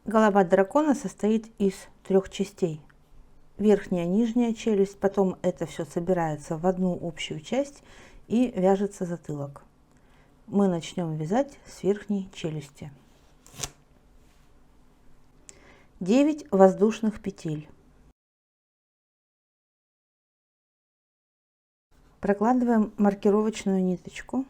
Голова дракона состоит из 3 частей. Верхняя, нижняя челюсть, потом это все собирается в одну общую часть и вяжется затылок. Мы начнем вязать с верхней челюсти. 9 воздушных петель. Прокладываем маркировочную ниточку.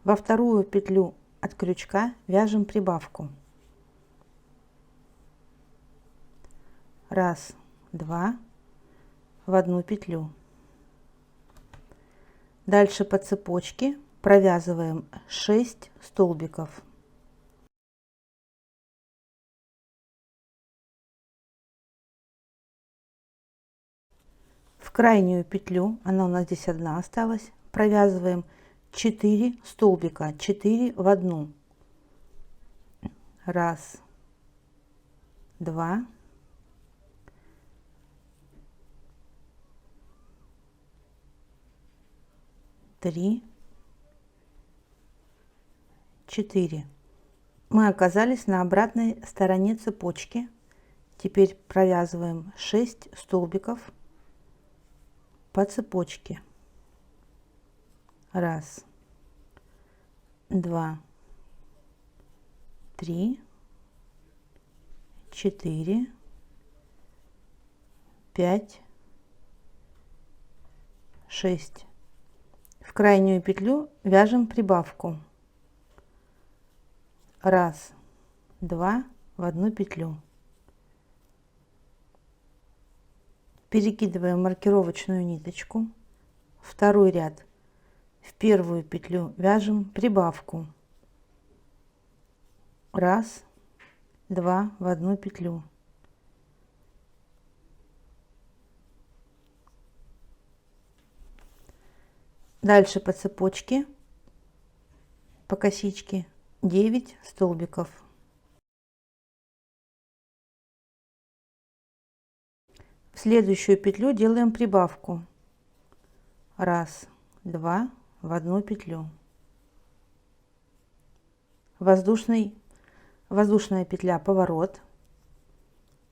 Во вторую петлю от крючка вяжем прибавку. 1, 2 в одну петлю. Дальше по цепочке провязываем 6 столбиков. В крайнюю петлю, она у нас здесь одна осталась, провязываем 4 столбика, 4 в одну. 1, 2, 3, 4. Мы оказались на обратной стороне цепочки. Теперь провязываем 6 столбиков по цепочке. 1, 2, 3, 4, 5, 6. В крайнюю петлю вяжем прибавку. 1, 2 в одну петлю. Перекидываем маркировочную ниточку. Второй ряд. В первую петлю вяжем прибавку. 1, 2 в одну петлю. Дальше по цепочке, по косичке 9 столбиков. В следующую петлю делаем прибавку. 1, 2 в одну петлю. Воздушная петля, поворот.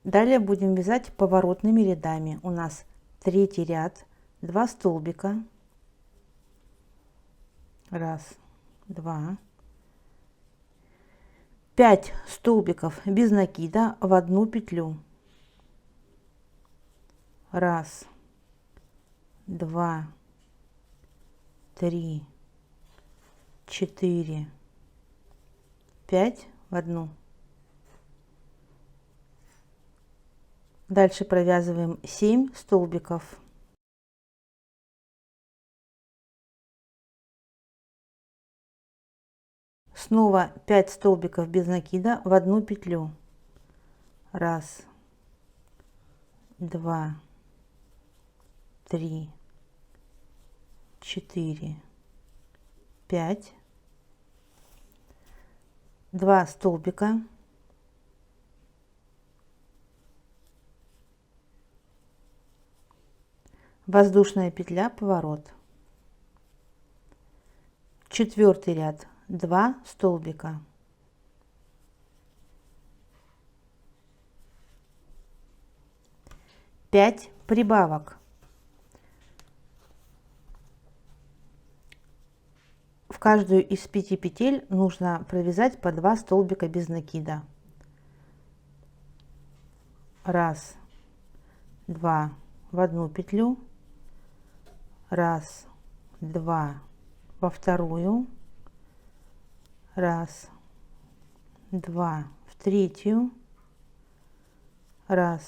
Далее будем вязать поворотными рядами. У нас третий ряд, 2 столбика. 1, 2, 5 столбиков без накида в одну петлю. 1, 2, 3, 4, 5 в одну. Дальше провязываем 7 столбиков. Снова 5 столбиков без накида в одну петлю. 1, 2, 3, 4, 5. 2 столбика. Воздушная петля, поворот. Четвертый ряд, 2 столбика. Пять прибавок. В каждую из 5 петель нужно провязать по 2 столбика без накида. 1, 2 в одну петлю. 1, 2 во вторую. 1, 2 в третью. 1,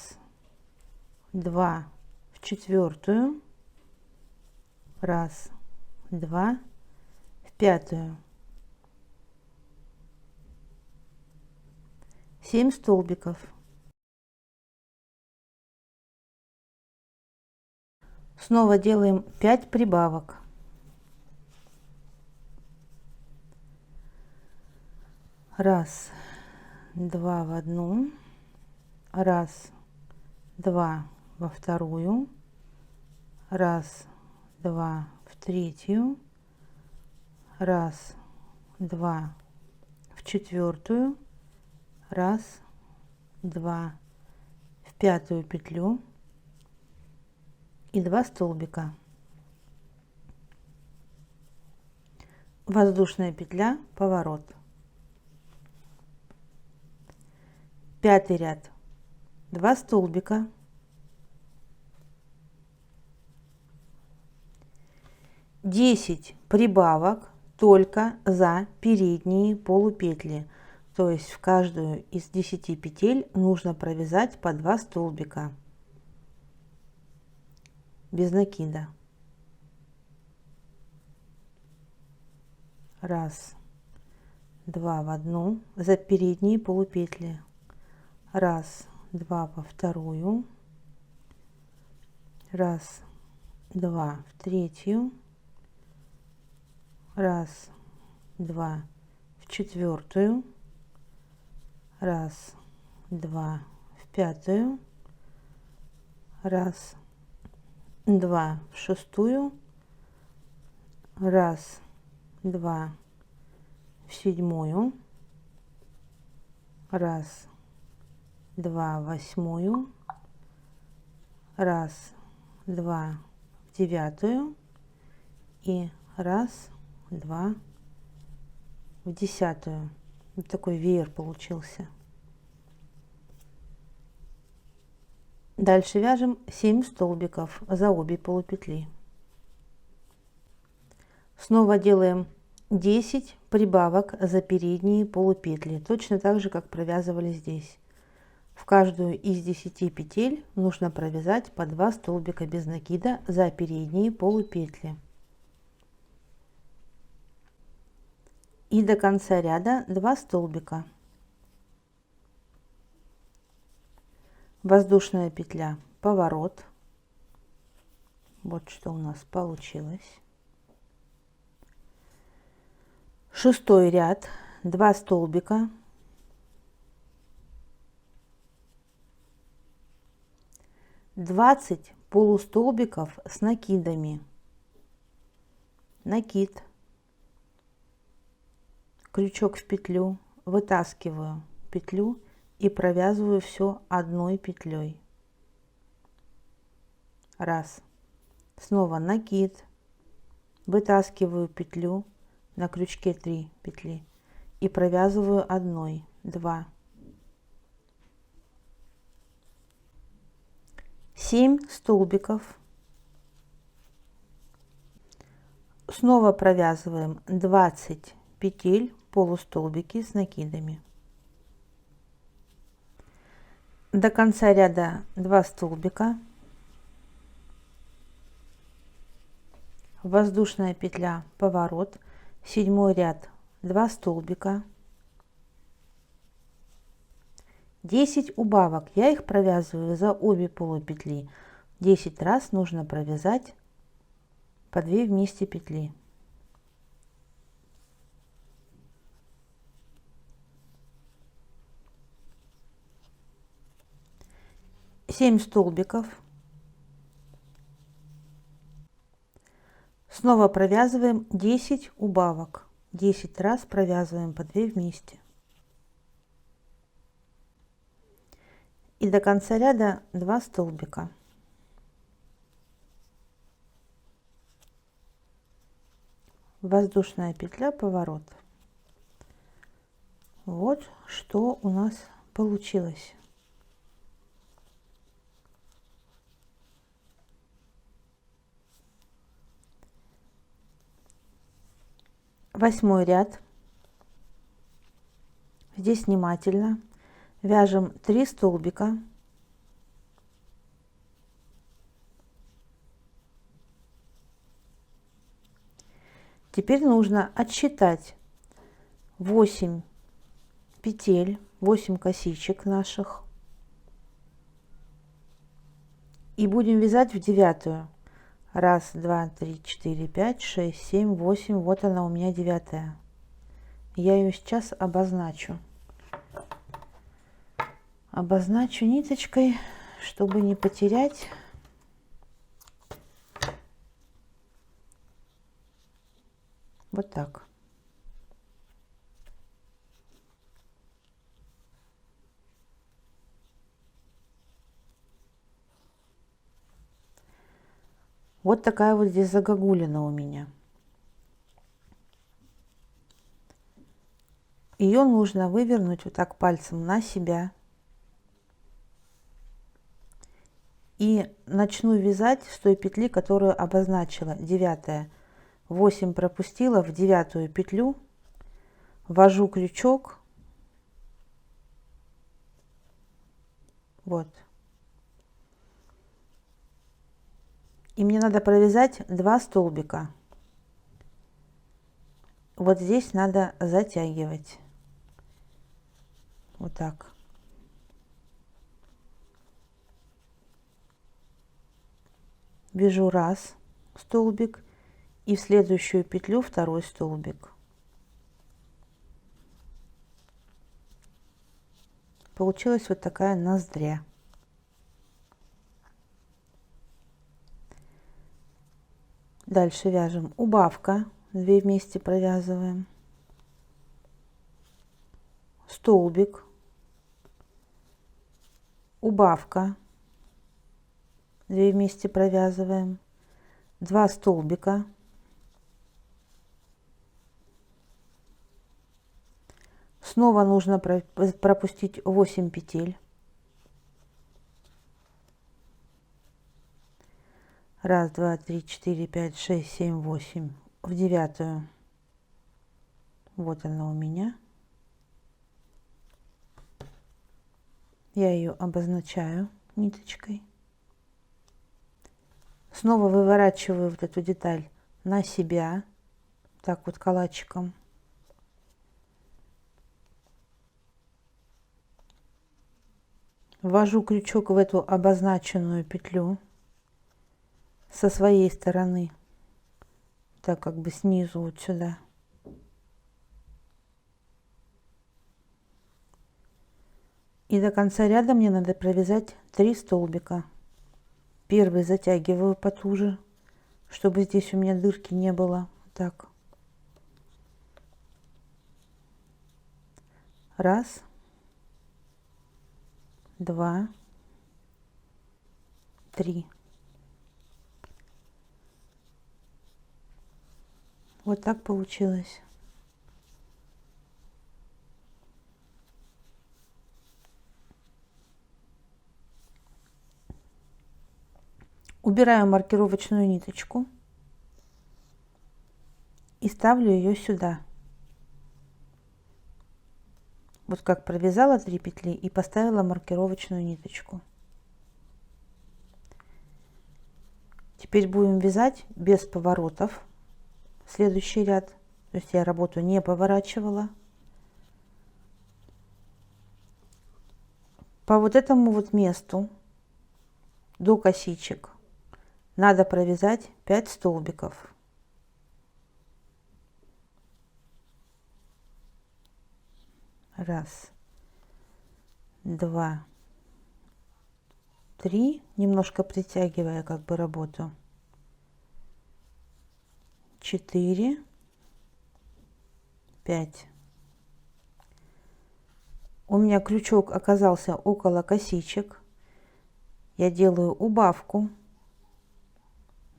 2 в четвертую. 1, 2 в пятую. 7 столбиков. Снова делаем 5 прибавок. 1, 2 в одну. 1, 2 во вторую. 1, 2 в третью. раз, два, в четвертую, раз, два, в пятую петлю и 2 столбика. Воздушная петля, поворот. Пятый ряд, 2 столбика, 10 прибавок только за передние полупетли, то есть в каждую из 10 петель нужно провязать по 2 столбика без накида. Раз, два в одну за передние полупетли, раз, два во вторую, раз, два в третью, раз, два в четвертую, раз, два в пятую, раз, два в шестую, раз, два в седьмую, раз, два в восьмую, раз, два в девятую и раз, два в десятую. Вот такой веер получился. Дальше вяжем 7 столбиков за обе полупетли. Снова делаем 10 прибавок за передние полупетли, точно так же, как провязывали здесь. В каждую из 10 петель нужно провязать по 2 столбика без накида за передние полупетли. И до конца ряда 2 столбика. Воздушная петля, поворот. Вот что у нас получилось. Шестой ряд, 2 столбика, 20 полустолбиков с накидами, накид, крючок в петлю, вытаскиваю петлю и провязываю все одной петлей. Раз, снова накид, вытаскиваю петлю, на крючке 3 петли и провязываю одной, 2, 7 столбиков, снова провязываем 20 петель полустолбики с накидами. До конца ряда 2 столбика, воздушная петля, поворот, 7 ряд, 2 столбика, 10 убавок, я их провязываю за обе полупетли, 10 раз нужно провязать по 2 вместе петли. Семь столбиков, снова провязываем 10 убавок, 10 раз провязываем по 2 вместе. И до конца ряда 2 столбика. Воздушная петля, поворот. Вот что у нас получилось. Восьмой ряд. Здесь внимательно вяжем 3 столбика, теперь нужно отсчитать 8 петель, 8 косичек наших, и будем вязать в 9. Раз, два, три, четыре, пять, шесть, семь, 8. Вот она у меня 9. Я ее сейчас обозначу. Обозначу ниточкой, чтобы не потерять. Вот так. Вот такая вот здесь загогулина у меня. Ее нужно вывернуть вот так пальцем на себя. И начну вязать с той петли, которую обозначила, 9. 8 пропустила, в 9-ю петлю ввожу крючок. Вот. И мне надо провязать 2 столбика. Вот здесь надо затягивать. Вот так. Вяжу 1 столбик и в следующую петлю 2 столбик. Получилась вот такая ноздря. Дальше вяжем убавка, 2 вместе провязываем, столбик, убавка, 2 вместе провязываем, 2 столбика, снова нужно пропустить 8 петель, 1, 2, 3, 4, 5, 6, 7, 8, в 9-ю, вот она у меня, я ее обозначаю ниточкой. Снова выворачиваю вот эту деталь на себя, так вот калачиком. Ввожу крючок в эту обозначенную петлю со своей стороны, так как бы снизу вот сюда. И до конца ряда мне надо провязать 3 столбика. Первый затягиваю потуже, чтобы здесь у меня дырки не было. Так. 1, 2, 3. Вот так получилось. Убираю маркировочную ниточку и ставлю ее сюда. Вот как провязала 3 петли и поставила маркировочную ниточку. Теперь будем вязать без поворотов следующий ряд. То есть я работу не поворачивала. По вот этому вот месту до косичек надо провязать 5 столбиков. 1, 2, 3, немножко притягивая как бы работу. 4, 5. У меня крючок оказался около косичек. Я делаю убавку.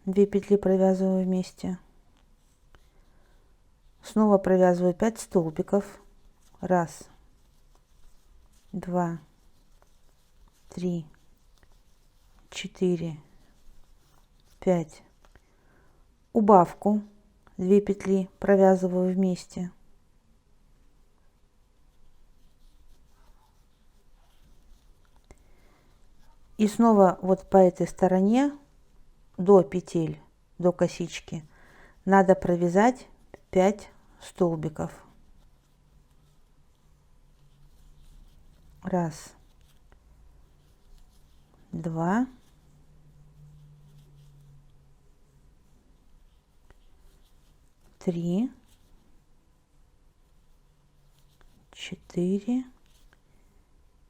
2 петли провязываю вместе. Снова провязываю 5 столбиков. 1, 2, 3, 4, 5. Убавку. 2 петли провязываю вместе. И снова вот по этой стороне до петель, до косички, надо провязать 5 столбиков. 1, 2, 3, 4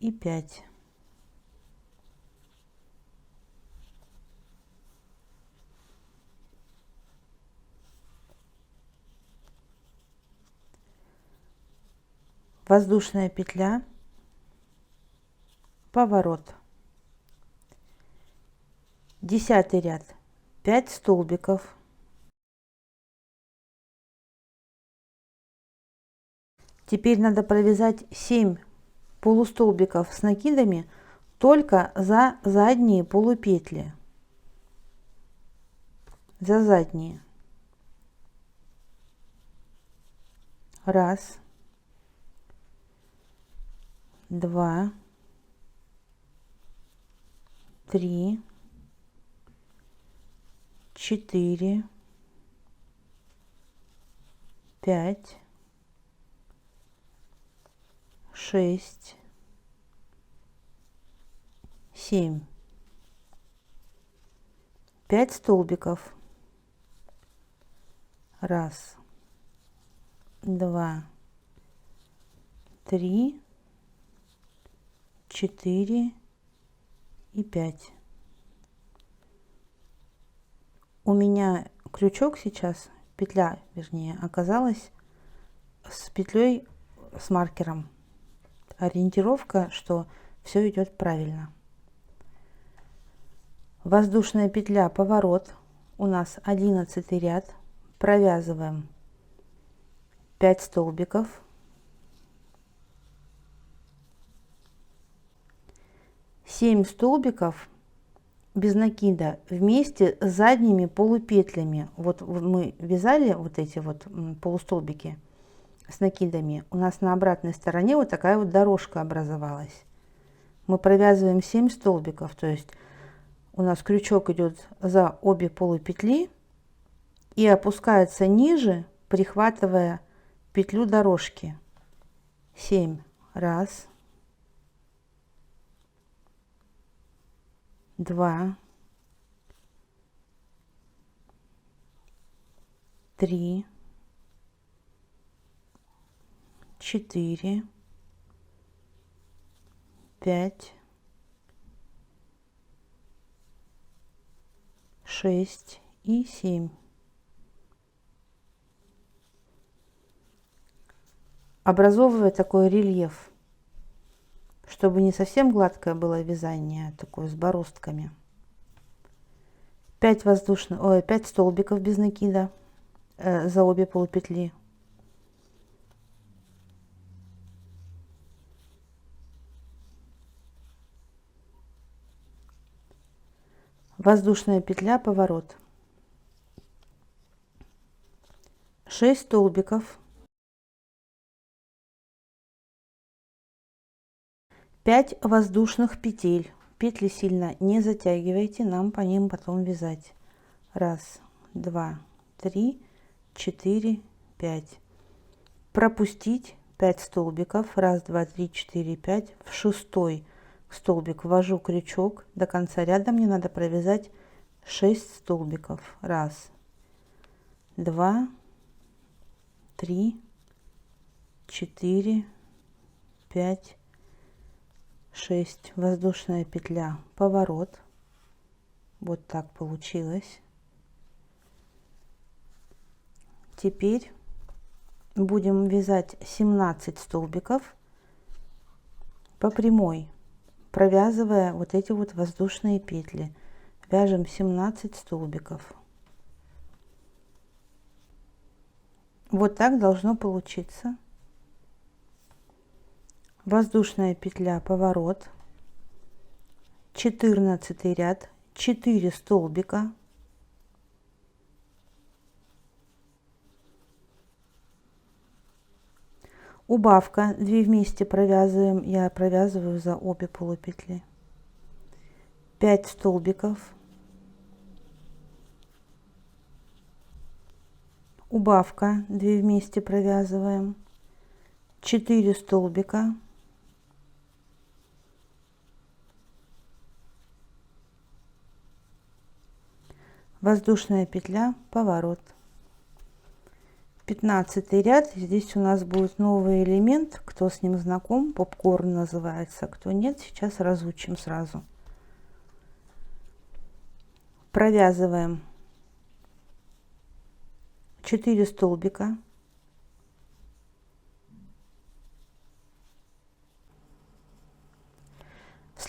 и 5. воздушная петля, поворот. 10 ряд, 5 столбиков, теперь надо провязать 7 полустолбиков с накидами только за задние полупетли, за задние. Раз, два, три, 4, 5, 6, 7. 5 столбиков. Раз, два, три, 4 и 5. У меня крючок сейчас, петля, вернее, оказалась с петлей с маркером. Ориентировка, что все идет правильно. Воздушная петля, поворот. У нас 11 ряд. Провязываем 5 столбиков. 7 столбиков без накида вместе с задними полупетлями. Вот мы вязали вот эти вот полустолбики с накидами. У нас на обратной стороне вот такая вот дорожка образовалась. Мы провязываем 7 столбиков, то есть у нас крючок идет за обе полупетли и опускается ниже, прихватывая петлю дорожки. 7. Раз, два, три, 4, 5, 6 и 7. Образовывая такой рельеф, чтобы не совсем гладкое было вязание, а такое с бороздками. 5 столбиков без накида за обе полупетли. Воздушная петля, поворот. 6 столбиков. 5 воздушных петель. Петли сильно не затягивайте, нам по ним потом вязать. Раз, два, три, 4, 5. Пропустить 5 столбиков. Раз, два, три, 4, 5. В 6 столбик ввожу крючок. До конца ряда мне надо провязать 6 столбиков. Раз, два, три, 4, 5, 6. Воздушная петля, поворот. Вот так получилось. Теперь будем вязать 17 столбиков по прямой, провязывая вот эти вот воздушные петли. Вяжем 17 столбиков. Вот так должно получиться. Воздушная петля, поворот. 14 ряд, 4 столбика. Убавка, 2 вместе провязываем, я провязываю за обе полупетли. 5 столбиков. Убавка, 2 вместе провязываем. 4 столбика. Воздушная петля, поворот. 15 ряд. Здесь у нас будет новый элемент. Кто с ним знаком, попкорн называется. Кто нет, сейчас разучим сразу. Провязываем 4 столбика.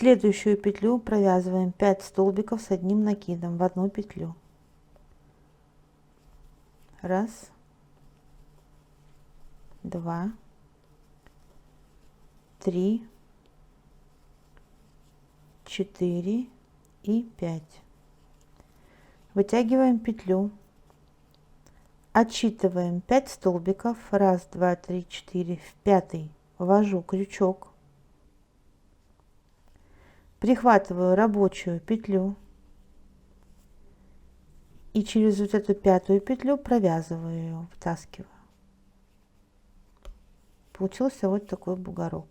следующую петлю провязываем 5 столбиков с одним накидом в одну петлю. Раз, два, три, 4 и 5. Вытягиваем петлю, отсчитываем 5 столбиков, 1, 2, 3, 4, в пятый ввожу крючок, прихватываю рабочую петлю и через вот эту пятую петлю провязываю ее, втаскиваю. Получился вот такой бугорок.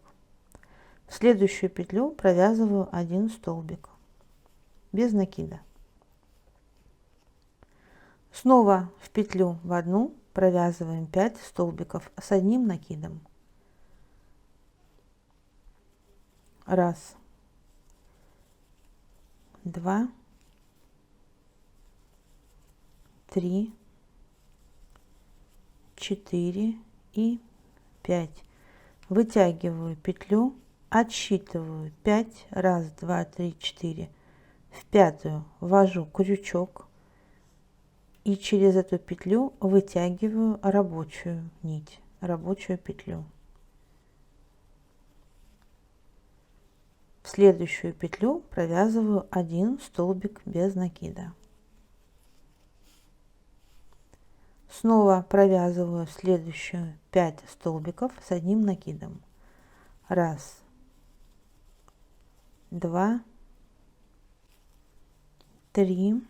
В следующую петлю провязываю 1 столбик без накида. Снова в петлю в одну провязываем 5 столбиков с одним накидом. Раз, два, три, 4 и 5. Вытягиваю петлю, отсчитываю 5, 1, 2, 3, 4. В пятую ввожу крючок и через эту петлю вытягиваю рабочую нить, рабочую петлю. В следующую петлю провязываю 1 столбик без накида. Снова провязываю следующую 5 столбиков с одним накидом. Раз, два, три,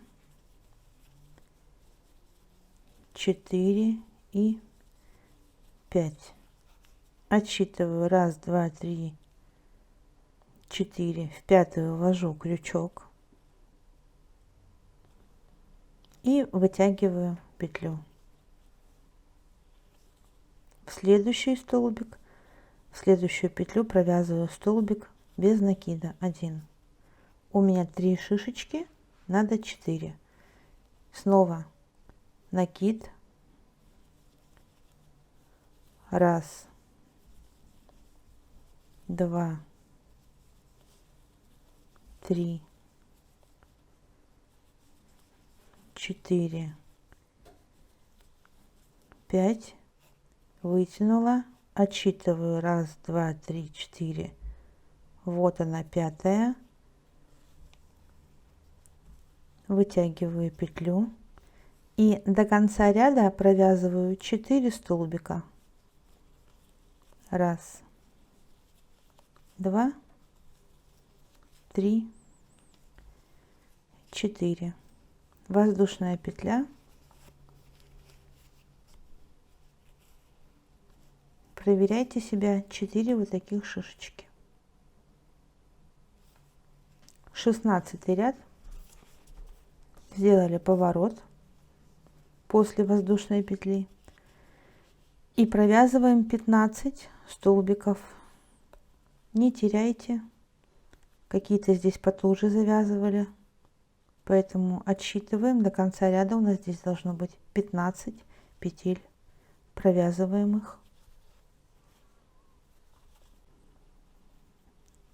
4 и 5. Отсчитываю 1, 2, 3, 4. В пятую ввожу крючок и вытягиваю петлю. В следующий столбик, в следующую петлю провязываю столбик без накида 1. У меня 3 шишечки, надо 4. Снова накид. Раз, два, три, 4, 5. Вытянула, отсчитываю 1, 2, 3, 4. Вот она, пятая. Вытягиваю петлю и до конца ряда провязываю 4 столбика. Раз, два, три, 4. Воздушная петля. Проверяйте себя, 4 вот таких шишечки. 16 ряд. Сделали поворот после воздушной петли и провязываем 15 столбиков. Не теряйте, какие-то здесь потуже завязывали, поэтому отсчитываем до конца ряда. У нас здесь должно быть 15 петель, провязываем их.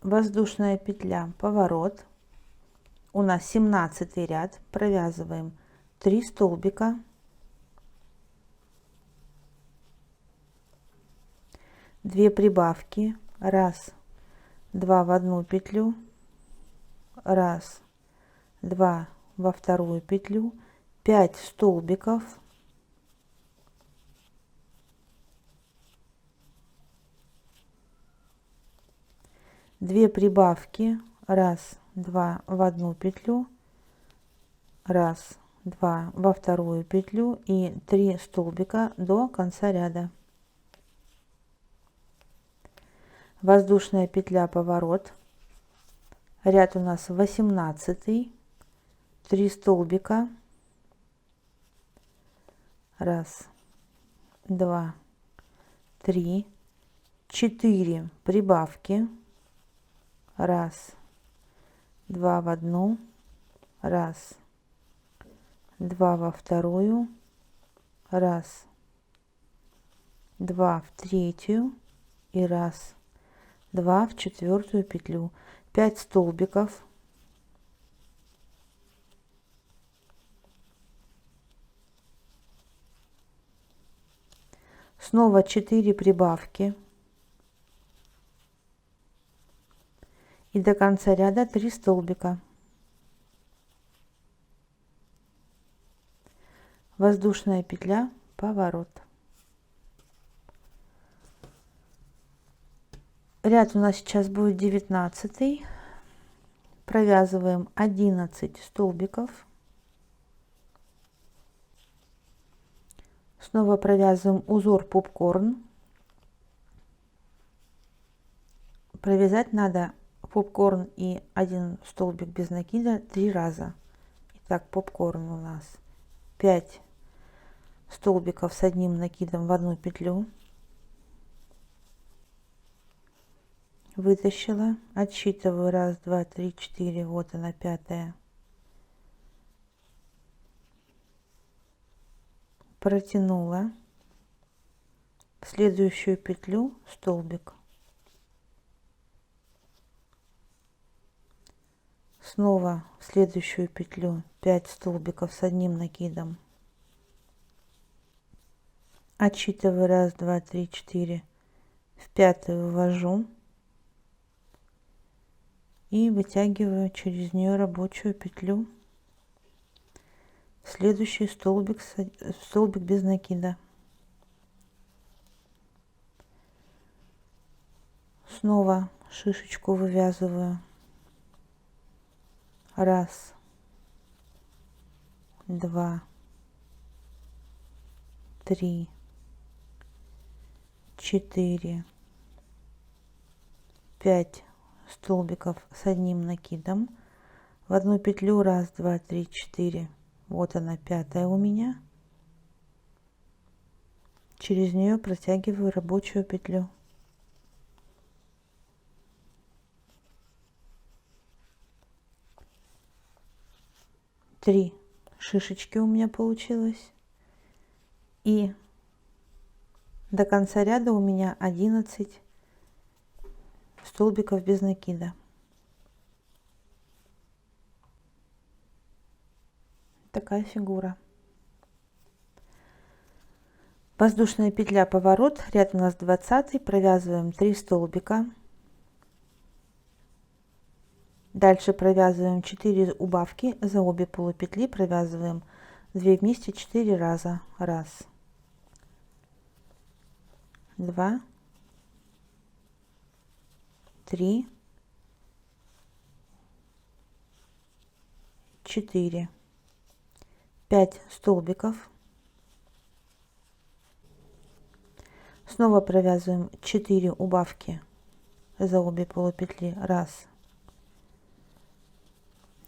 Воздушная петля, поворот. У нас 17 ряд, провязываем 3 столбика, две прибавки, раз, два в одну петлю, раз, два во вторую петлю, 5 столбиков, две прибавки, раз, два в одну петлю, раз, два во вторую петлю и 3 столбика до конца ряда. Воздушная петля, поворот. Ряд у нас 18, 3 столбика, раз, два, три, 4 прибавки, раз, два в одну, раз, два во вторую, раз, два в третью и раз, два в четвертую петлю. 5 столбиков, снова 4 прибавки и до конца ряда 3 столбика. Воздушная петля, поворот. Ряд у нас сейчас будет 19. Провязываем 11 столбиков. Снова провязываем узор попкорн. Провязать надо попкорн и 1 столбик без накида 3 раза. Итак, попкорн у нас 5 столбиков с одним накидом в одну петлю. Вытащила, отсчитываю 1, 2, 3, 4, вот она 5-я. Протянула в следующую петлю столбик. Снова в следующую петлю 5 столбиков с одним накидом. Отсчитываю 1, 2, 3, 4, в 5-ю ввожу и вытягиваю через нее рабочую петлю, следующий столбик без накида. Снова шишечку вывязываю. 1, 2, 3, 4, 5 столбиков с одним накидом в одну петлю. 1, 2, 3, 4, вот она 5-я у меня. Через нее протягиваю рабочую петлю. Три шишечки у меня получилось, и до конца ряда у меня 11 столбиков без накида. Такая фигура. Воздушная петля, поворот, ряд у нас 20, провязываем 3 столбика. Дальше провязываем 4 убавки за обе полупетли, провязываем 2 вместе 4 раза. 1, 2, 3, 4, 5 столбиков. Снова провязываем 4 убавки за обе полупетли. 1,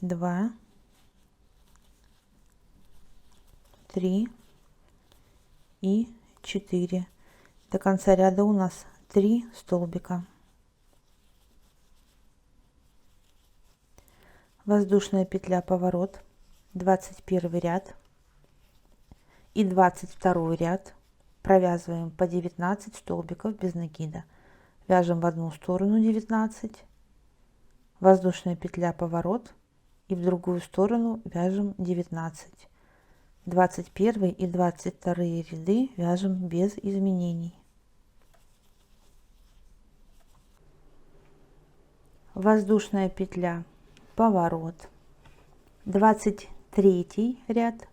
2, 3 и 4. До конца ряда у нас 3 столбика. Воздушная петля, поворот, 21 ряд и 22 ряд. Провязываем по 19 столбиков без накида. Вяжем в одну сторону 19, воздушная петля, поворот, и в другую сторону вяжем 19. 21 и 22 ряды вяжем без изменений. Воздушная петля, поворот, 23 ряд,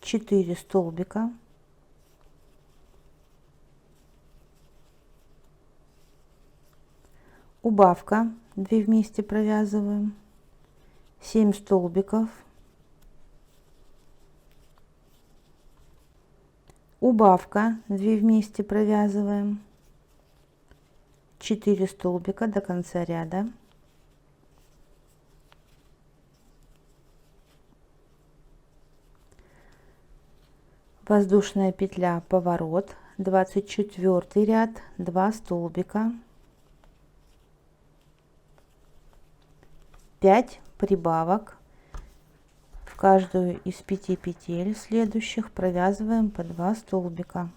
4 столбика, убавка, 2 вместе провязываем, 7 столбиков, убавка, 2 вместе провязываем, 4 столбика до конца ряда, воздушная петля, поворот, 24 ряд, 2 столбика, 5 прибавок. В каждую из 5 петель следующих провязываем по 2 столбика.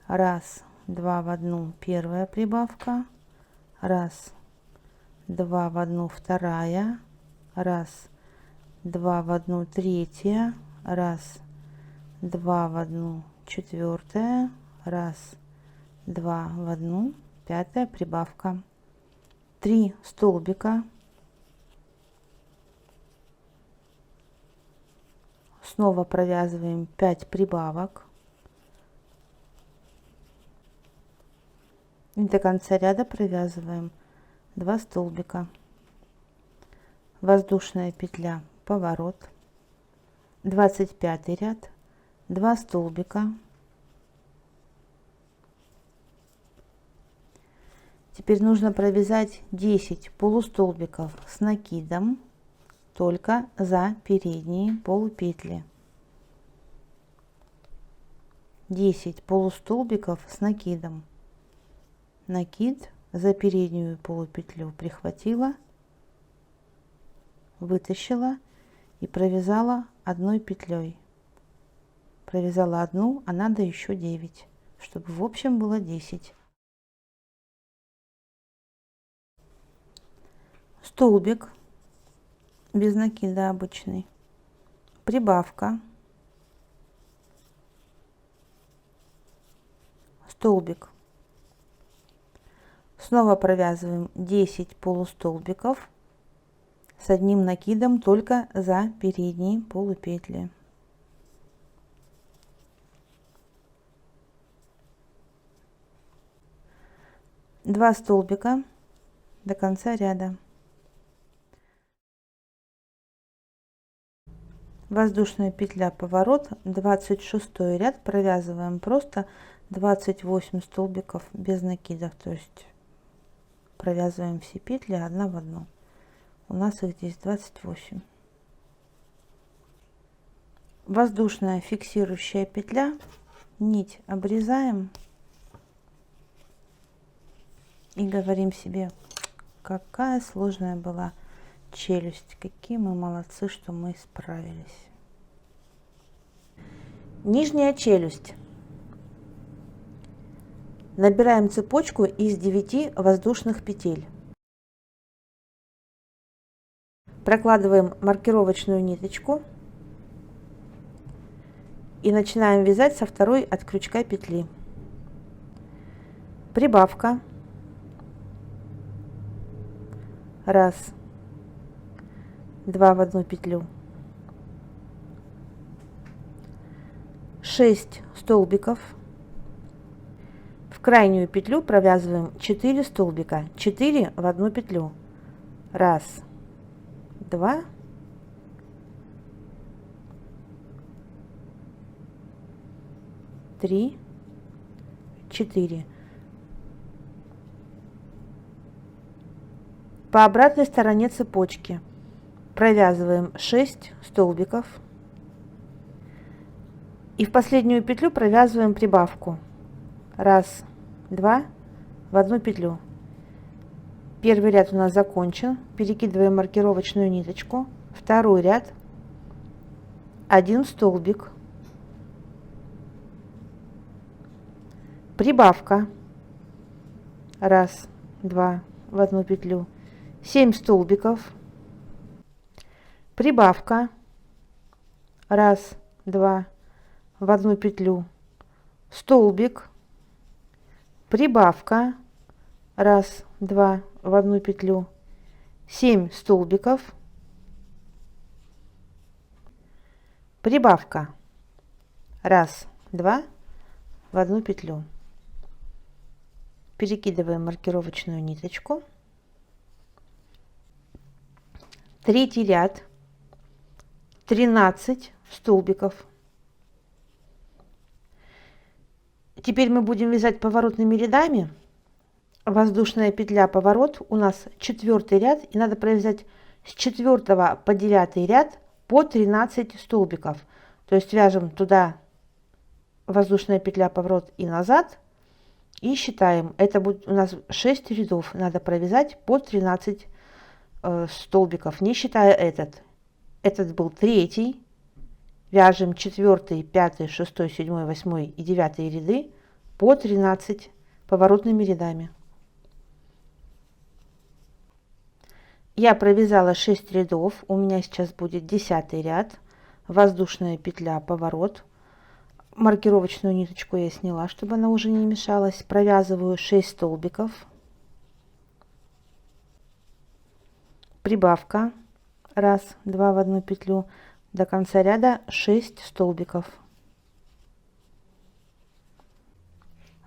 1, 2 в одну, первая прибавка, 1, 2 в одну, вторая, раз, 2 в одну, третья, раз, 2 в одну, четвертая, раз, 2 в одну, пятая, прибавка, 3 столбика, снова провязываем 5 прибавок и до конца ряда провязываем 2 столбика, воздушная петля, поворот, 25 ряд, 2 столбика. Теперь нужно провязать 10 полустолбиков с накидом только за передние полупетли. 10 полустолбиков с накидом. Накид за переднюю полупетлю прихватила, вытащила и провязала одной петлей. Провязала одну, а надо еще 9, чтобы в общем было 10. Столбик без накида обычный, прибавка, столбик. Снова провязываем 10 полустолбиков с одним накидом только за передние полупетли. Два столбика до конца ряда. Воздушная петля, поворот, 26 ряд, провязываем просто 28 столбиков без накидов, то есть провязываем все петли одна в одну. У нас их здесь 28. Воздушная фиксирующая петля, нить обрезаем и говорим себе, какая сложная была челюсть, какие мы молодцы, что мы справились. Нижняя челюсть. Набираем цепочку из 9 воздушных петель. Прокладываем маркировочную ниточку и начинаем вязать со второй от крючка петли. Прибавка. Раз, 2 в одну петлю. 6 столбиков. В крайнюю петлю провязываем 4 столбика, 4 в одну петлю. Раз, 2, 3, 4. По обратной стороне цепочки провязываем 6 столбиков и в последнюю петлю провязываем прибавку. Раз, 2 в одну петлю. Первый ряд у нас закончен. Перекидываем маркировочную ниточку. Второй ряд. 1 столбик. Прибавка. Раз, 2 в одну петлю. 7 столбиков. Прибавка. Раз, 2 в одну петлю. Столбик. Прибавка. Раз, 2 в одну петлю. 7 столбиков. Прибавка. Раз, 2 в одну петлю. Перекидываем маркировочную ниточку. Третий ряд. 13 столбиков. Теперь мы будем вязать поворотными рядами. Воздушная петля, поворот, у нас 4 ряд, и надо провязать с 4 по 9 ряд по 13 столбиков. То есть вяжем туда воздушная петля, поворот и назад, и считаем. Это будет у нас 6 рядов, надо провязать по 13 столбиков, не считая этот. Этот был 3. Вяжем 4, 5, 6, 7, 8 и 9 ряды по 13 поворотными рядами. Я провязала 6 рядов, у меня сейчас будет 10 ряд, воздушная петля, поворот. Маркировочную ниточку я сняла, чтобы она уже не мешалась. Провязываю 6 столбиков. Прибавка. Раз, два в одну петлю. До конца ряда 6 столбиков.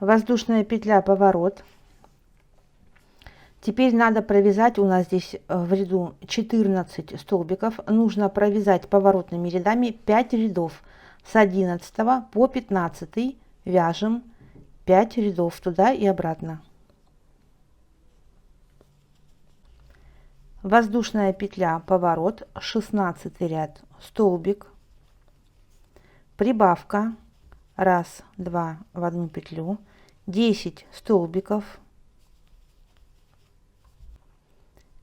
Воздушная петля, поворот. Теперь надо провязать, у нас здесь в ряду 14 столбиков. Нужно провязать поворотными рядами 5 рядов. С 11 по 15 вяжем 5 рядов туда и обратно. Воздушная петля, поворот, 16 ряд, столбик, прибавка, раз, два в одну петлю, 10 столбиков,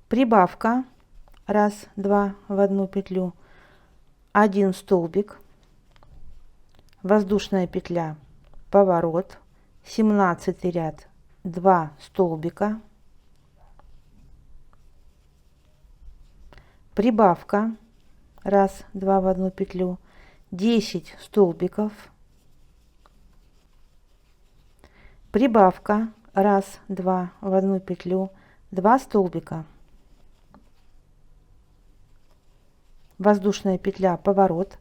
прибавка, раз, два в одну петлю, 1 столбик, воздушная петля, поворот, 17 ряд, 2 столбика, прибавка, раз, два в одну петлю, 10 столбиков, прибавка, раз, два в одну петлю, 2 столбика, воздушная петля, поворот.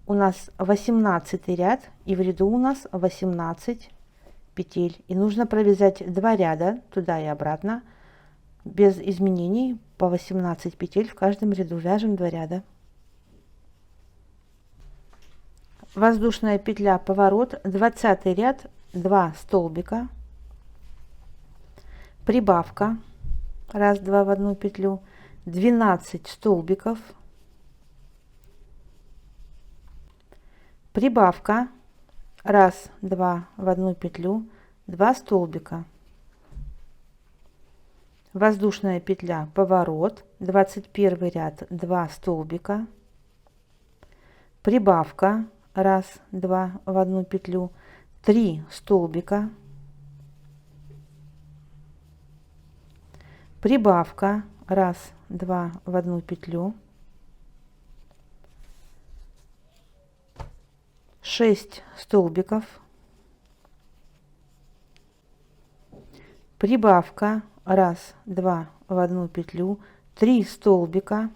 У нас 18 ряд и в ряду у нас 18 петель. И нужно провязать 2 ряда туда и обратно без изменений, по 18 петель в каждом ряду. Вяжем 2 ряда. Воздушная петля, поворот, 20 ряд, 2 столбика, прибавка, раз, два в одну петлю, 12 столбиков, прибавка, раз, два в одну петлю, 2 столбика, воздушная петля, поворот, 21 ряд, 2 столбика, прибавка, раз, два в одну петлю, 3 столбика, прибавка, раз, два в одну петлю, 6 столбиков, прибавка, раз, два в одну петлю, 3 столбика,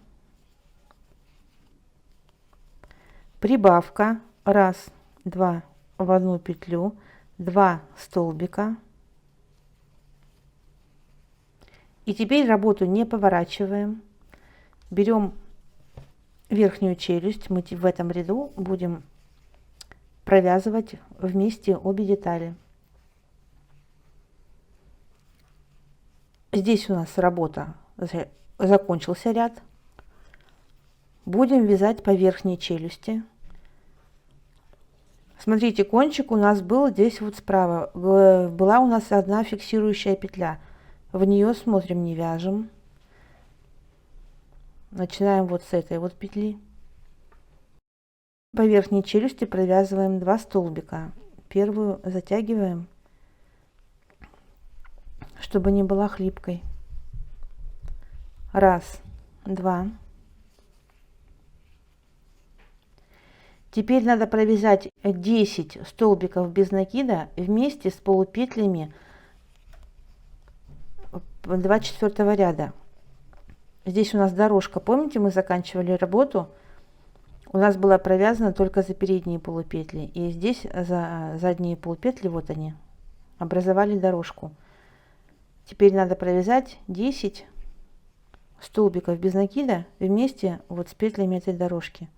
прибавка, раз, два в одну петлю, 2 столбика. И теперь работу не поворачиваем, берем верхнюю челюсть, мы в этом ряду будем провязывать вместе обе детали. Здесь у нас работа, закончился ряд. Будем вязать по верхней челюсти. Смотрите, кончик у нас был здесь вот справа. Была у нас одна фиксирующая петля. В нее смотрим, не вяжем. Начинаем вот с этой вот петли. По верхней челюсти провязываем 2 столбика. Первую затягиваем, чтобы не была хлипкой. Раз, два. Теперь надо провязать 10 столбиков без накида вместе с полупетлями 24 ряда. Здесь у нас дорожка. Помните, мы заканчивали работу? У нас была провязана только за передние полупетли. И здесь за задние полупетли, вот они, образовали дорожку. Теперь надо провязать 10 столбиков без накида вместе вот с петлями этой дорожки.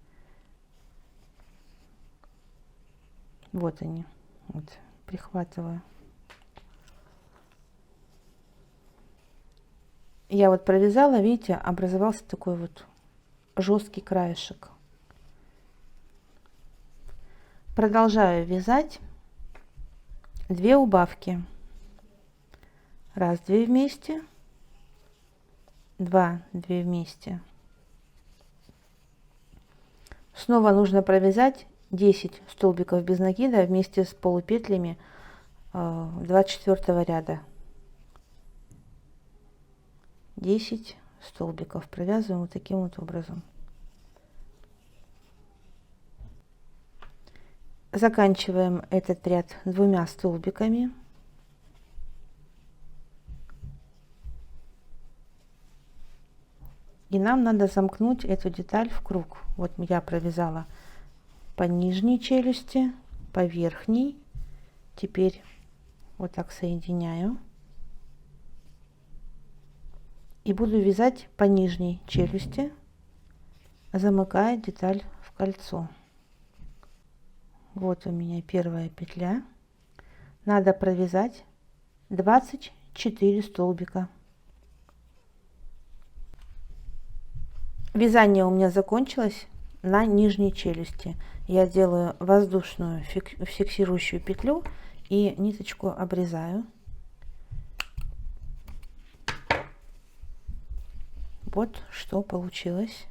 Вот они. Вот, прихватываю. Я вот провязала, видите, образовался такой вот жесткий краешек. Продолжаю вязать 2 убавки. Раз, 2 вместе, 2, 2 вместе. Снова нужно провязать 10 столбиков без накида вместе с полупетлями 24 ряда. 10 столбиков провязываем вот таким вот образом. Заканчиваем этот ряд 2 столбиками. И нам надо замкнуть эту деталь в круг. Вот я провязала по нижней челюсти, по верхней. Теперь вот так соединяю. И буду вязать по нижней челюсти, замыкая деталь в кольцо. Вот у меня первая петля. Надо провязать 24 столбика. Вязание у меня закончилось на нижней челюсти. Я делаю воздушную фиксирующую петлю и ниточку обрезаю. Вот что получилось.